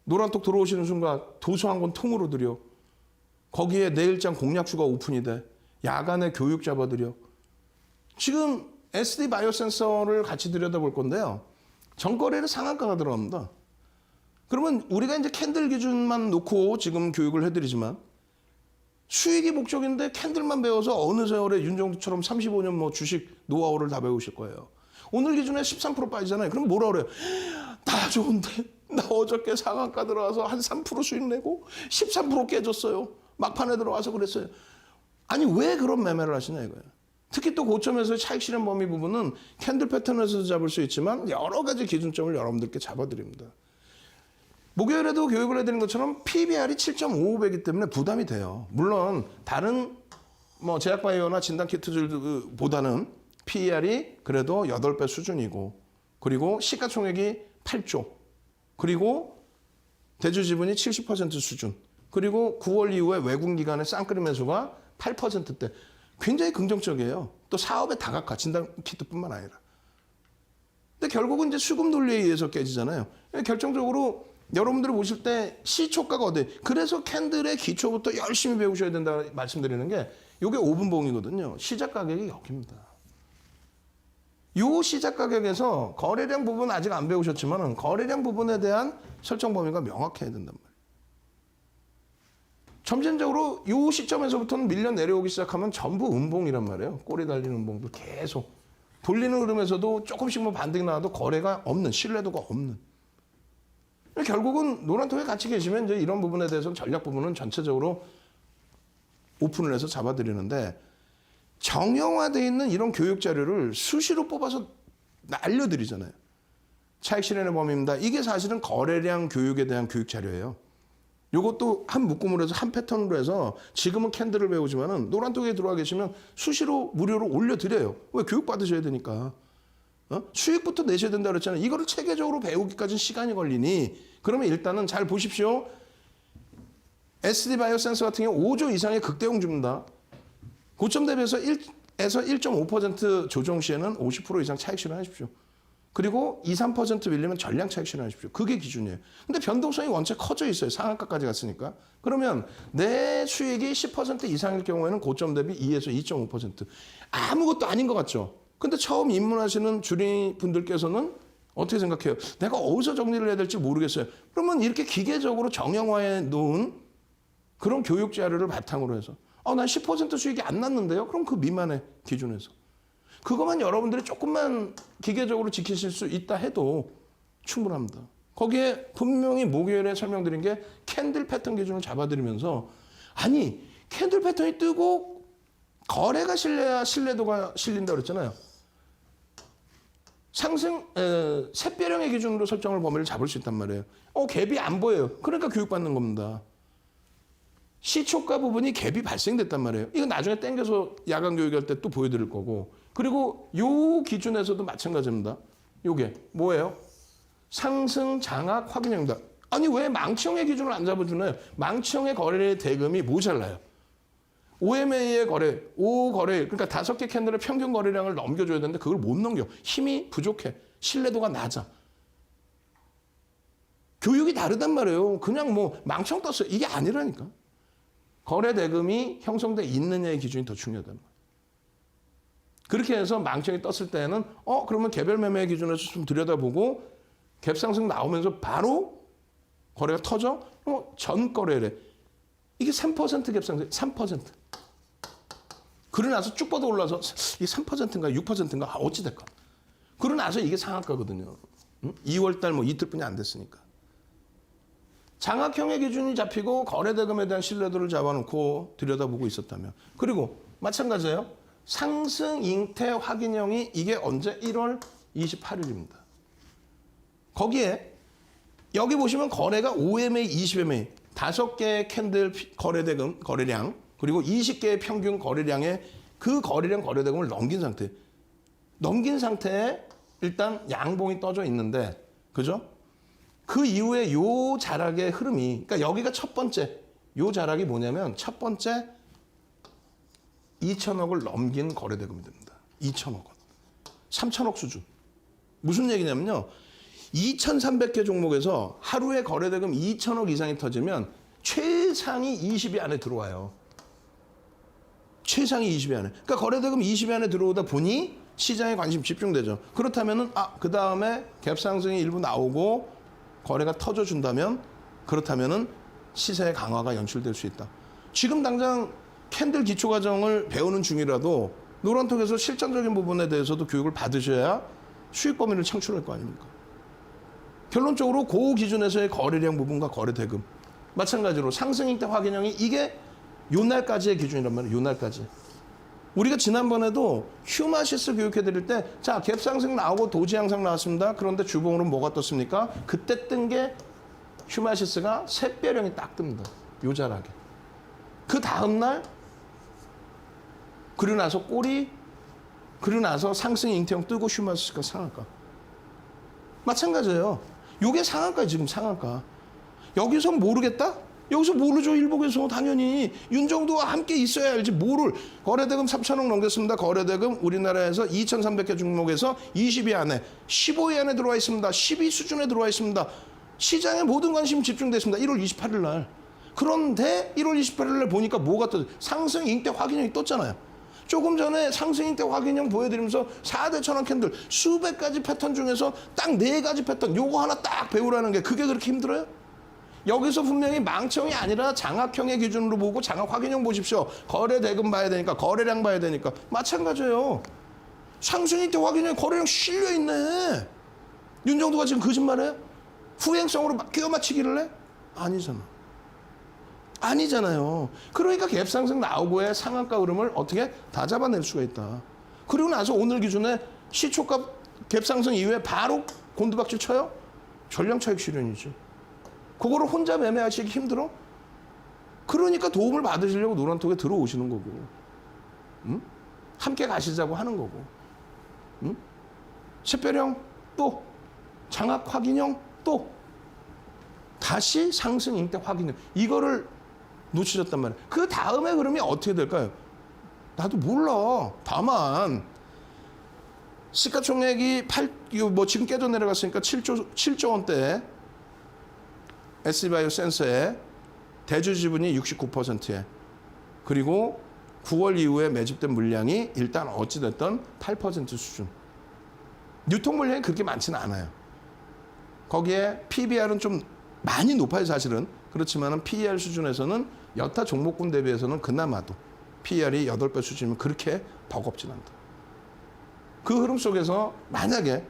노란톡 들어오시는 순간 도서 한 권 통으로 드려. 거기에 내일장 공략주가 오픈이 돼. 야간에 교육 잡아드려. 지금 SD 바이오 센서를 같이 들여다볼 건데요. 전거래를 상한가가 들어갑니다. 그러면 우리가 이제 캔들 기준만 놓고 지금 교육을 해드리지만 수익이 목적인데 캔들만 배워서 어느 세월에 윤정도처럼 35년 뭐 주식 노하우를 다 배우실 거예요. 오늘 기준에 13% 빠지잖아요. 그럼 뭐라 그래요? 나 좋은데 나 어저께 상한가 들어와서 한 3% 수익 내고 13% 깨졌어요. 막판에 들어와서 그랬어요. 아니 왜 그런 매매를 하시냐 이거예요. 특히 또 고점에서의 차익 실현 범위 부분은 캔들 패턴에서도 잡을 수 있지만 여러 가지 기준점을 여러분들께 잡아드립니다. 목요일에도 교육을 해드린 것처럼 PBR이 7.55배이기 때문에 부담이 돼요. 물론 다른 뭐 제약바이오나 진단키트들보다는 PER이 그래도 8배 수준이고 그리고 시가총액이 8조 그리고 대주지분이 70% 수준 그리고 9월 이후에 외국기관의 쌍끌이 매수가 8%대 굉장히 긍정적이에요. 또 사업의 다각화 진단키트뿐만 아니라. 근데 결국은 이제 수급 논리에 의해서 깨지잖아요. 결정적으로 여러분들이 보실 때 시초가가 어디? 그래서 캔들의 기초부터 열심히 배우셔야 된다 말씀드리는 게 이게 5분봉이거든요. 시작 가격이 여기입니다. 이 시작 가격에서 거래량 부분 아직 안 배우셨지만 거래량 부분에 대한 설정 범위가 명확해야 된단 말이에요. 점진적으로 이 시점에서부터는 밀려 내려오기 시작하면 전부 음봉이란 말이에요. 꼬리 달리는 음봉도 계속. 돌리는 흐름에서도 조금씩 뭐 반등이 나와도 거래가 없는, 신뢰도가 없는. 결국은 노란통에 같이 계시면 이제 이런 부분에 대해서 전략 부분은 전체적으로 오픈을 해서 잡아드리는데 정형화되어 있는 이런 교육 자료를 수시로 뽑아서 알려드리잖아요. 차익 실현의 범위입니다. 이게 사실은 거래량 교육에 대한 교육 자료예요. 이것도 한 묶음으로 해서 한 패턴으로 해서 지금은 캔들을 배우지만은 노란통에 들어와 계시면 수시로 무료로 올려드려요. 왜? 교육 받으셔야 되니까. 수익부터 내셔야 된다 그랬잖아요. 이거를 체계적으로 배우기까지는 시간이 걸리니 그러면 일단은 잘 보십시오. SD 바이오 센서 같은 경우 5조 이상의 극대용 줍니다. 고점 대비해서 1에서 1.5% 조정 시에는 50% 이상 차익 실현하십시오. 그리고 2, 3% 밀리면 전량 차익 실현하십시오. 그게 기준이에요. 근데 변동성이 원체 커져 있어요. 상한가까지 갔으니까. 그러면 내 수익이 10% 이상일 경우에는 고점 대비 2에서 2.5%. 아무것도 아닌 것 같죠? 근데 처음 입문하시는 주린 분들께서는 어떻게 생각해요? 내가 어디서 정리를 해야 될지 모르겠어요. 그러면 이렇게 기계적으로 정형화해 놓은 그런 교육 자료를 바탕으로 해서 난 10% 수익이 안 났는데요? 그럼 그 미만의 기준에서. 그것만 여러분들이 조금만 기계적으로 지키실 수 있다 해도 충분합니다. 거기에 분명히 목요일에 설명드린 게 캔들 패턴 기준을 잡아드리면서 아니 캔들 패턴이 뜨고 거래가 실려야 신뢰도가 실린다 그랬잖아요. 상승 샛별형의 기준으로 설정을 범위를 잡을 수 있단 말이에요. 갭이 안 보여요. 그러니까 교육받는 겁니다. 시초가 부분이 갭이 발생됐단 말이에요. 이거 나중에 땡겨서 야간 교육할 때 또 보여드릴 거고. 그리고 요 기준에서도 마찬가지입니다. 요게 뭐예요? 상승 장악 확인형이다. 아니 왜 망치형의 기준을 안 잡아주나요? 망치형의 거래 대금이 모자라요. OMA의 거래, 5거래일, 그러니까 5개 캔들의 평균 거래량을 넘겨줘야 되는데 그걸 못 넘겨. 힘이 부족해. 신뢰도가 낮아. 교육이 다르단 말이에요. 그냥 뭐 망청 떴어요. 이게 아니라니까. 거래 대금이 형성돼 있느냐의 기준이 더 중요하단 말이에요. 그렇게 해서 망청이 떴을 때는 그러면 개별 매매 기준에서 좀 들여다보고 갭 상승 나오면서 바로 거래가 터져? 전 거래래. 이게 3% 갭 상승, 3%. 그러고 나서 쭉 뻗어 올라서 이게 3%인가 6%인가 어찌 될까? 그러고 나서 이게 상한가거든요. 2월달 뭐 이틀뿐이 안 됐으니까. 장악형의 기준이 잡히고 거래대금에 대한 신뢰도를 잡아놓고 들여다보고 있었다면. 그리고 마찬가지예요. 상승 잉태 확인형이 이게 언제? 1월 28일입니다. 거기에 여기 보시면 거래가 5MA, 20MA 5개의 캔들 거래대금, 거래량 그리고 20개의 평균 거래량의 그 거래량 거래대금을 넘긴 상태. 넘긴 상태에 일단 양봉이 떠져 있는데 그죠? 그 이후에 요 자락의 흐름이 그러니까 여기가 첫 번째 요 자락이 뭐냐면 첫 번째 2천억을 넘긴 거래대금이 됩니다. 2천억 원. 3천억 수준. 무슨 얘기냐면요. 2,300개 종목에서 하루에 거래대금 2천억 이상이 터지면 최상이 20위 안에 들어와요. 최상이 20위 안에. 그러니까 거래대금 20위 안에 들어오다 보니 시장에 관심 집중되죠. 그렇다면은 그 다음에 갭 상승이 일부 나오고 거래가 터져준다면 그렇다면은 시세의 강화가 연출될 수 있다. 지금 당장 캔들 기초과정을 배우는 중이라도 노란톡에서 실전적인 부분에 대해서도 교육을 받으셔야 수익 범위를 창출할 거 아닙니까? 결론적으로 그 기준에서의 거래량 부분과 거래대금 마찬가지로 상승 잉태 확인형이 이게 요 날까지의 기준이란 말이에요. 요 날까지. 우리가 지난번에도 휴마시스 교육해드릴 때 자, 갭 상승 나오고 도지 양상 나왔습니다. 그런데 주봉으로 뭐가 떴습니까? 그때 뜬 게 휴마시스가 샛별형이 딱 뜹니다. 요 자락에. 그 다음날 그리고 나서 꼬리 그리고 나서 상승 잉태형 뜨고 휴마시스가 상한가. 마찬가지예요. 요게 상한가 지금 상한가. 여기서 모르겠다? 여기서 모르죠. 일복에서 당연히 윤정도와 함께 있어야 알지. 뭐를 거래대금 3천억 넘겼습니다. 거래대금 우리나라에서 2,300개 종목에서 20위 안에 15위 안에 들어와 있습니다. 10위 수준에 들어와 있습니다. 시장에 모든 관심이 집중됐습니다. 1월 28일 날. 그런데 1월 28일 날 보니까 뭐가 떴어요? 상승 잉태 확인형이 떴잖아요. 조금 전에 상승 잉태 확인형 보여드리면서 4대 천원 캔들 수백 가지 패턴 중에서 딱 4가지 패턴 요거 하나 딱 배우라는 게 그게 그렇게 힘들어요? 여기서 분명히 망청이 아니라 장악형의 기준으로 보고 장악 확인형 보십시오. 거래 대금 봐야 되니까 거래량 봐야 되니까 마찬가지예요. 상승 잉태 확인형 거래량 실려 있네. 윤정도가 지금 거짓말해요? 후행성으로 끼워 맞추기를 해? 아니잖아요. 그러니까 갭상승 나오고의 상한가 흐름을 어떻게 다 잡아낼 수가 있다. 그리고 나서 오늘 기준에 시초가 갭상승 이후에 바로 곤두박질 쳐요? 전량차익 실현이지. 그거를 혼자 매매하시기 힘들어? 그러니까 도움을 받으시려고 노란톡에 들어오시는 거고. 응? 함께 가시자고 하는 거고. 응? 샛별형 또 장악 확인형 또 다시 상승 잉태 확인형. 이거를 놓치셨단 말이에요. 그 다음에 흐름이 어떻게 될까요? 나도 몰라. 다만 시가총액이 지금 깨져 내려갔으니까 7조 원대 SC바이오센서의 대주 지분이 69%에 그리고 9월 이후에 매집된 물량이 일단 어찌됐든 8% 수준. 유통 물량이 그렇게 많지는 않아요. 거기에 PBR은 좀 많이 높아요 사실은. 그렇지만 PER 수준에서는 여타 종목군 대비해서는 그나마도 PER이 8배 수준이면 그렇게 버겁진 않다. 그 흐름 속에서 만약에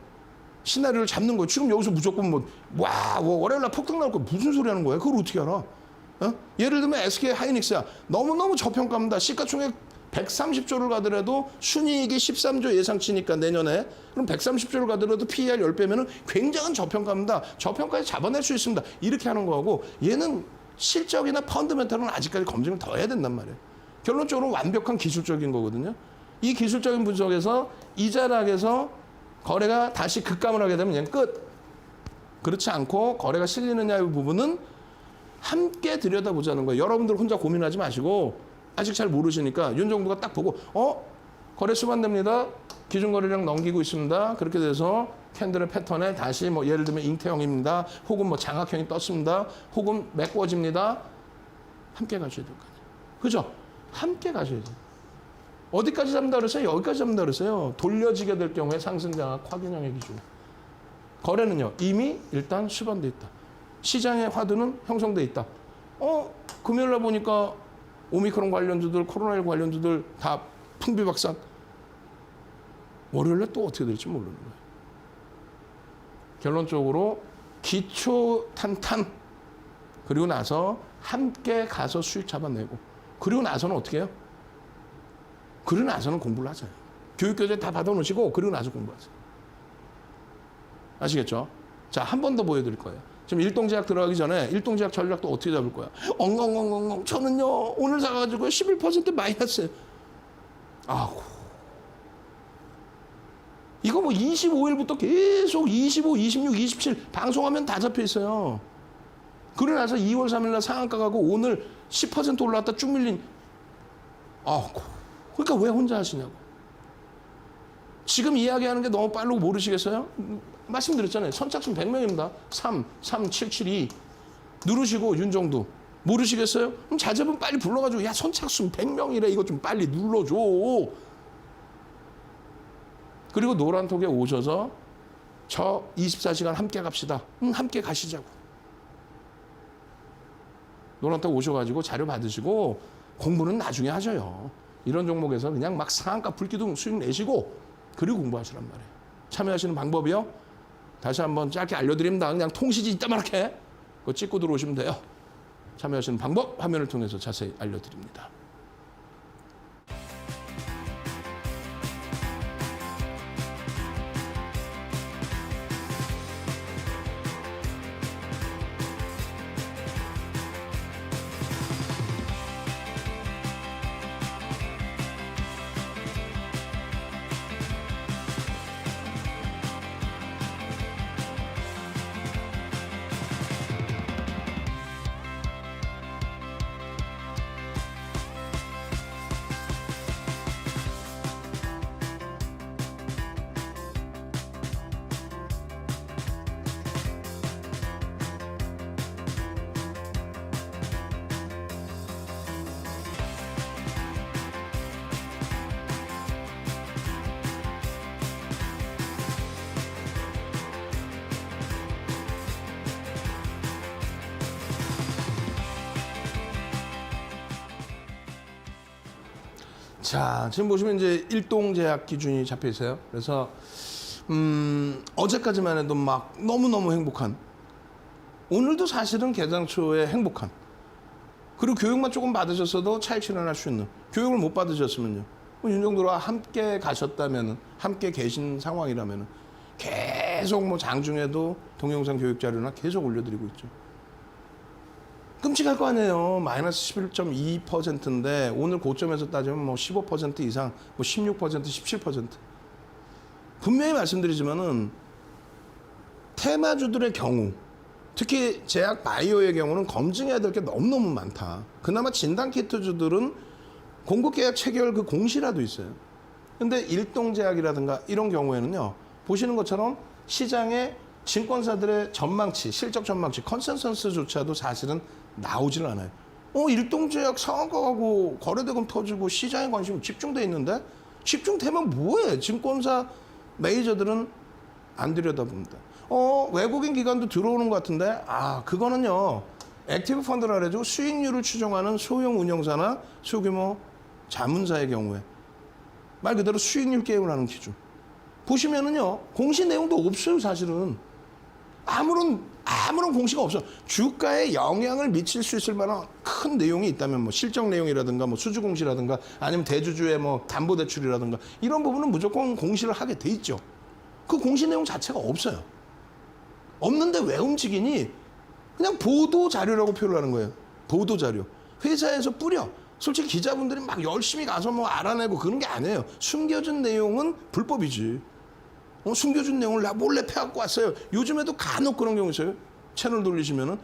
시나리오를 잡는 거예요. 지금 여기서 무조건 월요일날 폭등 나올 거 무슨 소리 하는 거야? 그걸 어떻게 알아? 예를 들면 SK 하이닉스야. 너무너무 저평가입니다. 시가총액 130조를 가더라도 순이익이 13조 예상치니까 내년에 그럼 130조를 가더라도 PER 10배면 굉장한 저평가입니다. 저평가에 잡아낼 수 있습니다. 이렇게 하는 거하고 얘는 실적이나 펀드멘탈은 아직까지 검증을 더 해야 된단 말이에요. 결론적으로 완벽한 기술적인 거거든요. 이 기술적인 분석에서 이 자락에서 거래가 다시 급감을 하게 되면 그냥 끝. 그렇지 않고 거래가 실리느냐의 부분은 함께 들여다보자는 거예요. 여러분들 혼자 고민하지 마시고 아직 잘 모르시니까 윤 정부가 딱 보고 거래 수반됩니다. 기준 거래량 넘기고 있습니다. 그렇게 돼서 캔들의 패턴에 다시 뭐 예를 들면 잉태형입니다. 혹은 뭐 장악형이 떴습니다. 혹은 메꿔집니다. 함께 가셔야 될 거 아니에요. 그죠? 함께 가셔야 돼요. 어디까지 잡는다 그랬어요? 여기까지 잡는다 그랬어요. 돌려지게 될 경우에 상승장악 확인형의 기준. 거래는요. 이미 일단 수반돼 있다. 시장의 화두는 형성돼 있다. 금요일 날 보니까 오미크론 관련주들, 코로나19 관련주들 다 풍비박산. 월요일에 또 어떻게 될지 모르는 거예요. 결론적으로 기초 탄탄 그리고 나서 함께 가서 수익 잡아내고 그리고 나서는 어떻게 해요? 그리고 나서는 공부를 하세요. 교육교재 다 받아놓으시고 그리고 나서 공부하세요. 아시겠죠? 자, 한 번 더 보여드릴 거예요. 지금 일동제약 들어가기 전에 일동제약 전략도 어떻게 잡을 거야? 엉엉엉엉 저는요 오늘 사가지고 11% 마이너스예요. 아우. 이거 뭐 25일부터 계속 25, 26, 27 방송하면 다 잡혀 있어요. 그러고 나서 2월 3일 날 상한가 가고 오늘 10% 올라왔다 쭉 밀린. 그러니까 왜 혼자 하시냐고. 지금 이야기하는 게 너무 빠르고 모르시겠어요? 말씀드렸잖아요. 선착순 100명입니다. 3772 누르시고 윤정두 모르시겠어요? 그럼 자제분 빨리 불러가지고 야 선착순 100명이래 이거 좀 빨리 눌러줘. 그리고 노란톡에 오셔서 저 24시간 함께 갑시다. 함께 가시자고. 노란톡 오셔가지고 자료 받으시고 공부는 나중에 하셔요. 이런 종목에서 그냥 막 상한가 불기둥 수익 내시고 그리고 공부하시란 말이에요. 참여하시는 방법이요. 다시 한번 짧게 알려드립니다. 그냥 통시지 이따만하게 그거 찍고 들어오시면 돼요. 참여하시는 방법 화면을 통해서 자세히 알려드립니다. 자, 지금 보시면 이제 일동제약 기준이 잡혀 있어요. 그래서 어제까지만 해도 막 너무너무 행복한, 오늘도 사실은 개장 초에 행복한, 그리고 교육만 조금 받으셨어도 차익 실현할 수 있는, 교육을 못 받으셨으면요, 윤정도와 함께 가셨다면은, 함께 계신 상황이라면은 계속 뭐 장중에도 동영상 교육 자료나 계속 올려드리고 있죠. 끔찍할 거 아니에요. 마이너스 11.2%인데 오늘 고점에서 따지면 뭐 15% 이상, 뭐 16%, 17%. 분명히 말씀드리지만은 테마주들의 경우, 특히 제약 바이오의 경우는 검증해야 될 게 너무너무 많다. 그나마 진단키트주들은 공급계약 체결 그 공시라도 있어요. 근데 일동제약이라든가 이런 경우에는요, 보시는 것처럼 시장의 증권사들의 전망치, 실적 전망치, 컨센서스조차도 사실은 나오질 않아요. 일동제약 상한가하고 거래대금 터지고 시장에 관심이 집중돼 있는데, 집중되면 뭐해? 증권사 메이저들은 안 들여다봅니다. 외국인 기관도 들어오는 것 같은데, 그거는요, 액티브 펀드라 그래가지고 수익률을 추정하는 소형 운영사나 소규모 자문사의 경우에 말 그대로 수익률 게임을 하는 기준. 보시면은요, 공시 내용도 없어요, 사실은. 아무런 공시가 없어. 주가에 영향을 미칠 수 있을 만한 큰 내용이 있다면, 뭐 실적 내용이라든가, 뭐 수주 공시라든가, 아니면 대주주의 뭐 담보 대출이라든가, 이런 부분은 무조건 공시를 하게 돼 있죠. 그 공시 내용 자체가 없어요. 없는데 왜 움직이니? 그냥 보도 자료라고 표를 하는 거예요. 보도 자료. 회사에서 뿌려. 솔직히 기자분들이 막 열심히 가서 뭐 알아내고 그런 게 아니에요. 숨겨진 내용은 불법이지. 숨겨준 내용을 나 몰래 패갖고 왔어요. 요즘에도 간혹 그런 경우 있어요. 채널 돌리시면은,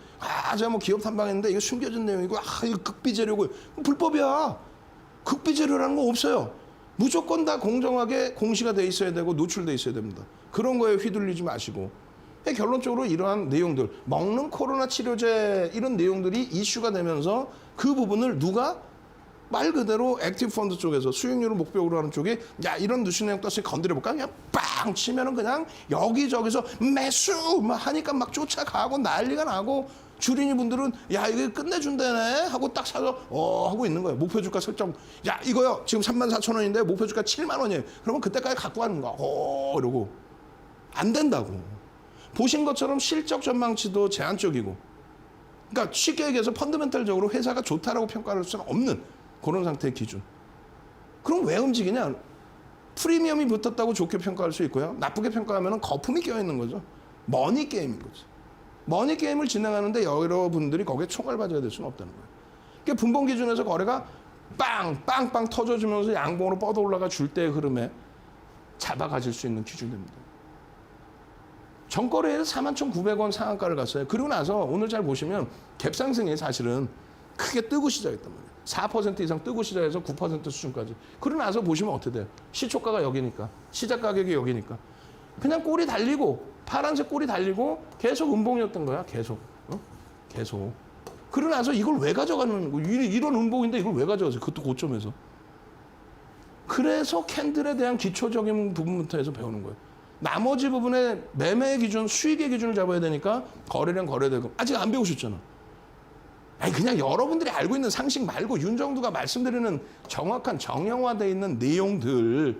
제가 뭐 기업 탐방했는데 이거 숨겨진 내용이고, 이거 극비재료고. 불법이야. 극비재료라는 거 없어요. 무조건 다 공정하게 공시가 돼 있어야 되고 노출돼 있어야 됩니다. 그런 거에 휘둘리지 마시고. 결론적으로 이러한 내용들, 먹는 코로나 치료제 이런 내용들이 이슈가 되면서 그 부분을 누가 말 그대로 액티브 펀드 쪽에서 수익률을 목표로 하는 쪽에 야 이런 뉴스 내용 떴으니 건드려볼까? 그냥 빵 치면은 그냥 여기저기서 매수 막 하니까 막 쫓아가고 난리가 나고 주린이 분들은 야 이거 끝내준다네 하고 딱 사서 하고 있는 거예요. 목표 주가 설정 야 이거요 지금 34,000원인데 목표 주가 7만 원이에요. 그러면 그때까지 갖고 가는 거야. 이러고 안 된다고. 보신 것처럼 실적 전망치도 제한적이고 그러니까 쉽게 얘기해서 펀더멘탈적으로 회사가 좋다라고 평가할 수는 없는 그런 상태의 기준. 그럼 왜 움직이냐? 프리미엄이 붙었다고 좋게 평가할 수 있고요. 나쁘게 평가하면 거품이 껴있는 거죠. 머니 게임인 거죠. 머니 게임을 진행하는데 여러분들이 거기에 총알맞아야 될 수는 없다는 거예요. 그러니까 분봉 기준에서 거래가 빵빵빵 터져주면서 양봉으로 뻗어 올라가 줄 때의 흐름에 잡아가질 수 있는 기준이 됩니다. 전거래에서 41,900원 상한가를 갔어요. 그리고 나서 오늘 잘 보시면 갭상승이 사실은 크게 뜨고 시작했단 말이에요. 4% 이상 뜨고 시작해서 9% 수준까지. 그러고 나서 보시면 어떻게 돼요? 시초가가 여기니까. 시작 가격이 여기니까. 그냥 꼬리 달리고 파란색 꼬리 달리고 계속 음봉이었던 거야. 계속. 계속. 그러고 나서 이걸 왜 가져가는 거야? 이런 음봉인데 이걸 왜 가져가세요? 그것도 고점에서. 그래서 캔들에 대한 기초적인 부분부터 해서 배우는 거예요. 나머지 부분에 매매의 기준, 수익의 기준을 잡아야 되니까 거래량 거래대금. 아직 안 배우셨잖아. 아니 그냥 여러분들이 알고 있는 상식 말고 윤정두가 말씀드리는 정확한 정형화되어 있는 내용들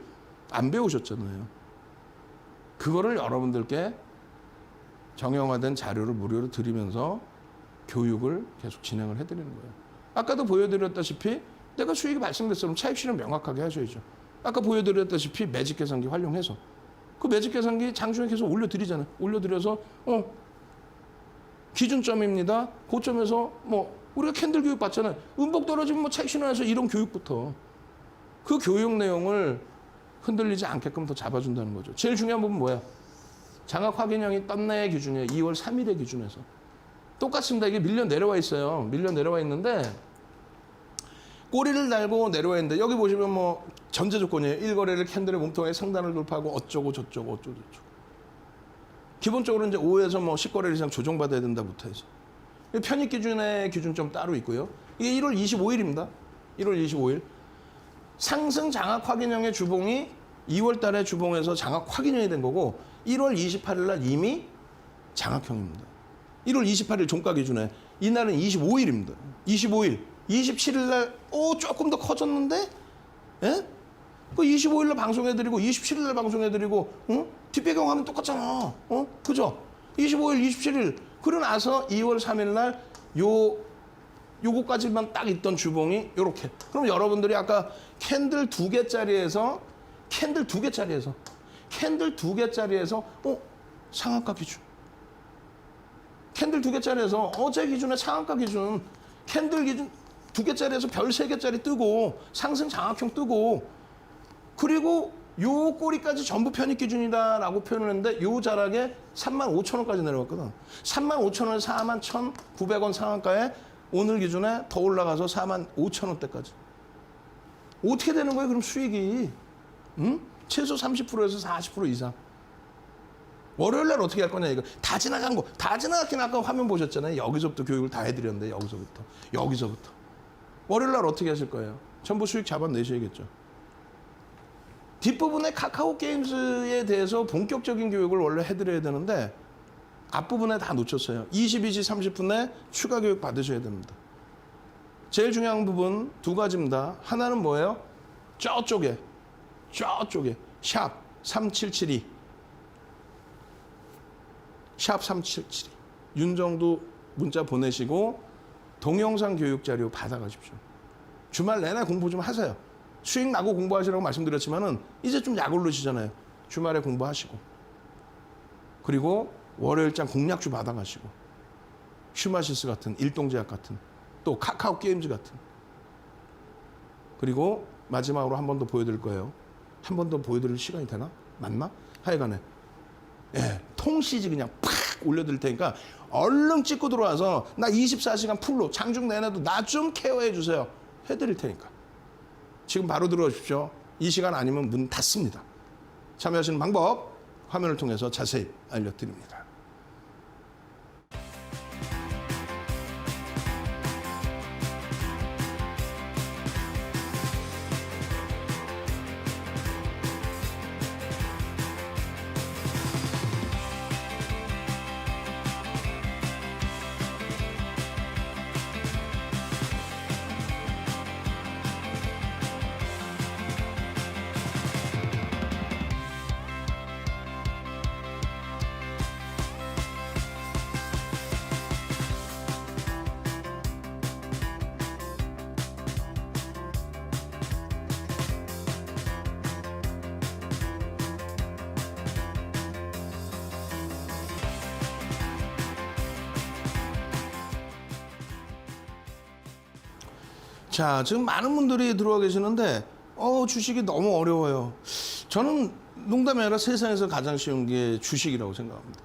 안 배우셨잖아요. 그거를 여러분들께 정형화된 자료를 무료로 드리면서 교육을 계속 진행을 해드리는 거예요. 아까도 보여드렸다시피 내가 수익이 발생됐으면 차익 실현 명확하게 하셔야죠. 아까 보여드렸다시피 매직 계산기 활용해서 그 매직 계산기 장중에 계속 올려드리잖아요. 올려드려서 기준점입니다. 고점에서 우리가 캔들 교육 받잖아요. 음복 떨어지면 차익 실현해서 이런 교육부터 그 교육 내용을 흔들리지 않게끔 더 잡아준다는 거죠. 제일 중요한 부분 뭐야? 장악 확인형이 떴네의 기준이에요. 2월 3일의 기준에서. 똑같습니다. 이게 밀려 내려와 있어요. 밀려 내려와 있는데 꼬리를 달고 내려와 있는데 여기 보시면 전제 조건이에요. 1거래를 캔들의 몸통에 상단을 돌파하고 어쩌고 저쩌고. 기본적으로 이제 5에서 10거래일 이상 조정받아야 된다부터 해서. 편입 기준의 기준점 따로 있고요. 이게 1월 25일입니다. 1월 25일. 상승 장악 확인형의 주봉이 2월 달에 주봉에서 장악 확인형이 된 거고 1월 28일 날 이미 장악형입니다. 1월 28일 종가 기준에 이날은 25일입니다. 25일. 27일 날 조금 더 커졌는데 예? 그 25일 날 방송해드리고 27일 날 방송해드리고 뒷배경하면 똑같잖아. 그죠? 25일, 27일 그러고 나서 2월 3일 날 요거까지만 딱 있던 주봉이 요렇게. 그럼 여러분들이 아까 캔들 두 개짜리에서 상한가 기준. 캔들 두 개짜리에서 어제 기준에 상한가 기준. 캔들 기준 두 개짜리에서 별 세 개짜리 뜨고 상승 장악형 뜨고 그리고 요 꼬리까지 전부 편입 기준이다라고 표현을 했는데 요 자락에 35,000원까지 내려왔거든. 35,000원에서 41,900원 상한가에 오늘 기준에 더 올라가서 45,000원대까지. 어떻게 되는 거예요? 그럼 수익이 최소 30%에서 40% 이상. 월요일 날 어떻게 할 거냐 이거. 다 지나간 거. 다 지나갔긴 아까 화면 보셨잖아요. 여기서부터 교육을 다 해드렸는데 여기서부터. 월요일 날 어떻게 하실 거예요? 전부 수익 잡아내셔야겠죠. 뒷부분에 카카오 게임즈에 대해서 본격적인 교육을 원래 해드려야 되는데 앞부분에 다 놓쳤어요. 22시 30분에 추가 교육 받으셔야 됩니다. 제일 중요한 부분 두 가지입니다. 하나는 뭐예요? 저쪽에 샵 3772 샵 3772 윤정두 문자 보내시고 동영상 교육 자료 받아가십시오. 주말 내내 공부 좀 하세요. 수익 나고 공부하시라고 말씀드렸지만은 이제 좀 약올르시잖아요. 주말에 공부하시고 그리고 월요일장 공략주 받아가시고 슈마시스 같은 일동제약 같은 또 카카오 게임즈 같은 그리고 마지막으로 한 번 더 보여드릴 거예요. 한 번 더 보여드릴 시간이 되나? 맞나? 하여간에 통시지 그냥 팍 올려드릴 테니까 얼른 찍고 들어와서 나 24시간 풀로 장중 내내도 나 좀 케어해 주세요. 해드릴 테니까. 지금 바로 들어오십시오. 이 시간 아니면 문 닫습니다. 참여하시는 방법 화면을 통해서 자세히 알려드립니다. 자, 지금 많은 분들이 들어와 계시는데 주식이 너무 어려워요. 저는 농담이 아니라 세상에서 가장 쉬운 게 주식이라고 생각합니다.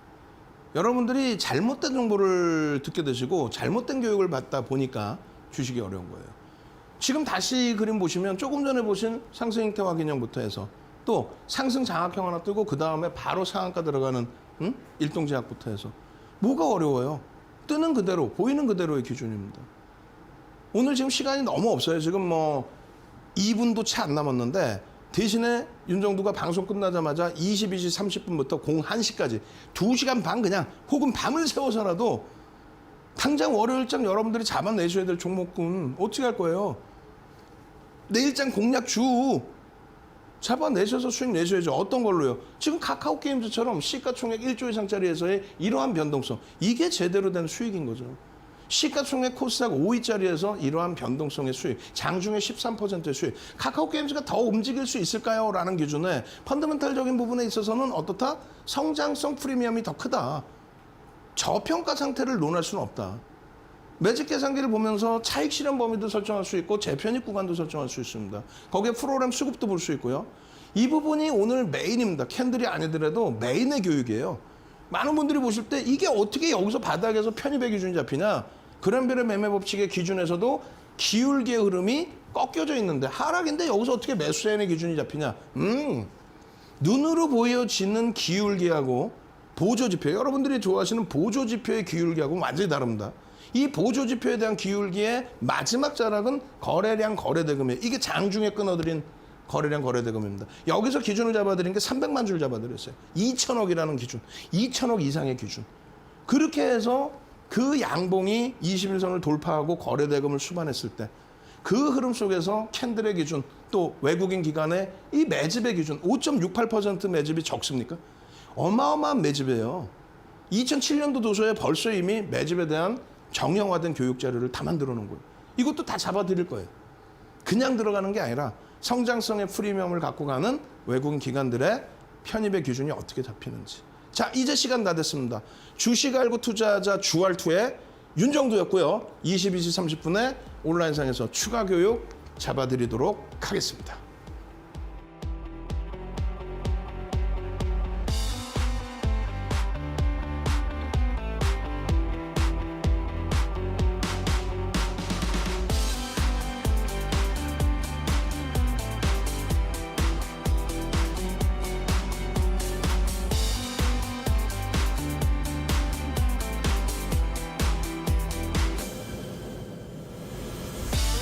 여러분들이 잘못된 정보를 듣게 되시고 잘못된 교육을 받다 보니까 주식이 어려운 거예요. 지금 다시 그림 보시면 조금 전에 보신 상승 형태 확인형부터 해서 또 상승 장악형 하나 뜨고 그 다음에 바로 상한가 들어가는 일동제약부터 해서 뭐가 어려워요? 뜨는 그대로 보이는 그대로의 기준입니다. 오늘 지금 시간이 너무 없어요. 지금 뭐 2분도 채 안 남았는데 대신에 윤정두가 방송 끝나자마자 22시 30분부터 01시까지 2시간 반 그냥 혹은 밤을 새워서라도 당장 월요일장 여러분들이 잡아내셔야 될 종목군 어떻게 할 거예요? 내일장 공략주 잡아내셔서 수익 내셔야죠. 어떤 걸로요? 지금 카카오게임즈처럼 시가총액 1조 이상짜리에서의 이러한 변동성 이게 제대로 된 수익인 거죠. 시가총액 코스닥 5위짜리에서 이러한 변동성의 수익, 장중에 13%의 수익. 카카오게임즈가 더 움직일 수 있을까요? 라는 기준에 펀더멘탈적인 부분에 있어서는 어떻다? 성장성 프리미엄이 더 크다. 저평가 상태를 논할 수는 없다. 매직 계산기를 보면서 차익 실현 범위도 설정할 수 있고 재편입 구간도 설정할 수 있습니다. 거기에 프로그램 수급도 볼 수 있고요. 이 부분이 오늘 메인입니다. 캔들이 아니더라도 메인의 교육이에요. 많은 분들이 보실 때 이게 어떻게 여기서 바닥에서 편입의 기준이 잡히냐. 그랜벨의 매매 법칙의 기준에서도 기울기의 흐름이 꺾여져 있는데 하락인데 여기서 어떻게 매수세인의 기준이 잡히냐. 눈으로 보여지는 기울기하고 보조지표, 여러분들이 좋아하시는 보조지표의 기울기하고 완전히 다릅니다. 이 보조지표에 대한 기울기의 마지막 자락은 거래량 거래대금이에요. 이게 장중에 끊어들인 거래량 거래대금입니다. 여기서 기준을 잡아드린 게 300만 줄 잡아드렸어요. 2천억이라는 기준, 2천억 이상의 기준. 그렇게 해서 그 양봉이 21선을 돌파하고 거래대금을 수반했을 때 그 흐름 속에서 캔들의 기준 또 외국인 기관의 이 매집의 기준 5.68% 매집이 적습니까? 어마어마한 매집이에요. 2007년도 도서에 벌써 이미 매집에 대한 정형화된 교육 자료를 다 만들어 놓은 거예요. 이것도 다 잡아드릴 거예요. 그냥 들어가는 게 아니라 성장성의 프리미엄을 갖고 가는 외국인 기관들의 편입의 기준이 어떻게 잡히는지. 자, 이제 시간 다 됐습니다. 주식 알고 투자하자 주알2의 윤정두였고요. 22시 30분에 온라인상에서 추가 교육 잡아드리도록 하겠습니다.